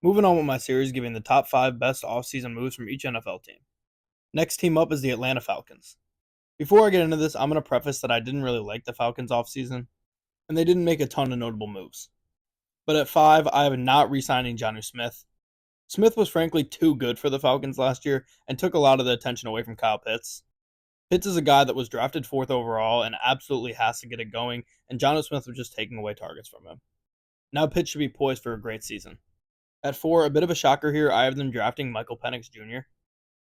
Moving on with my series, giving the top 5 best offseason moves from each NFL team. Next team up is the Atlanta Falcons. Before I get into this, I'm going to preface that I didn't really like the Falcons offseason, and they didn't make a ton of notable moves. But at 5, I have not re-signing Jonnu Smith. Smith was frankly too good for the Falcons last year and took a lot of the attention away from Kyle Pitts. Pitts is a guy that was drafted 4th overall and absolutely has to get it going, and Jonnu Smith was just taking away targets from him. Now Pitts should be poised for a great season. At 4, a bit of a shocker here, I have them drafting Michael Penix Jr.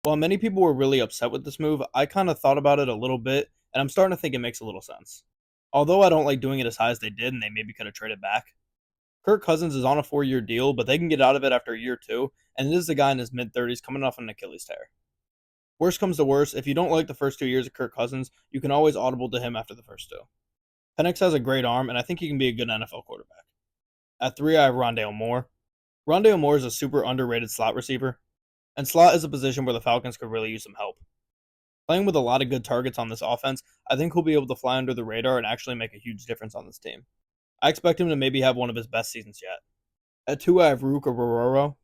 While many people were really upset with this move, I kind of thought about it a little bit, and I'm starting to think it makes a little sense. Although I don't like doing it as high as they did, and they maybe could have traded back. Kirk Cousins is on a 4-year deal, but they can get out of it after year 2, and this is a guy in his mid-30s coming off an Achilles tear. Worst comes to worst, if you don't like the first 2 years of Kirk Cousins, you can always audible to him after the first 2. Penix has a great arm, and I think he can be a good NFL quarterback. At 3, I have Rondale Moore. Rondale Moore is a super underrated slot receiver, and slot is a position where the Falcons could really use some help. Playing with a lot of good targets on this offense, I think he'll be able to fly under the radar and actually make a huge difference on this team. I expect him to maybe have one of his best seasons yet. At 2, I have Ruka Rororo.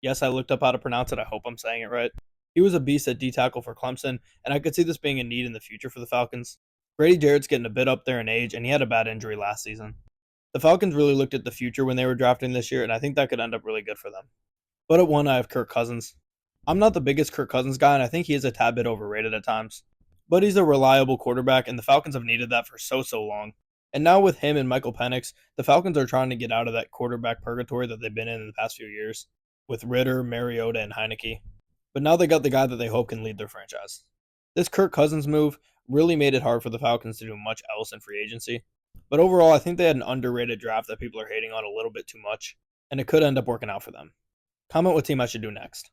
Yes, I looked up how to pronounce it. I hope I'm saying it right. He was a beast at D-tackle for Clemson, and I could see this being a need in the future for the Falcons. Grady Jarrett's getting a bit up there in age, and he had a bad injury last season. The Falcons really looked at the future when they were drafting this year, and I think that could end up really good for them. But at 1, I have Kirk Cousins. I'm not the biggest Kirk Cousins guy, and I think he is a tad bit overrated at times. But he's a reliable quarterback, and the Falcons have needed that for so long. And now with him and Michael Penix, the Falcons are trying to get out of that quarterback purgatory that they've been in the past few years, with Ritter, Mariota, and Heineke. But now they got the guy that they hope can lead their franchise. This Kirk Cousins move really made it hard for the Falcons to do much else in free agency. But overall, I think they had an underrated draft that people are hating on a little bit too much, and it could end up working out for them. Comment what team I should do next.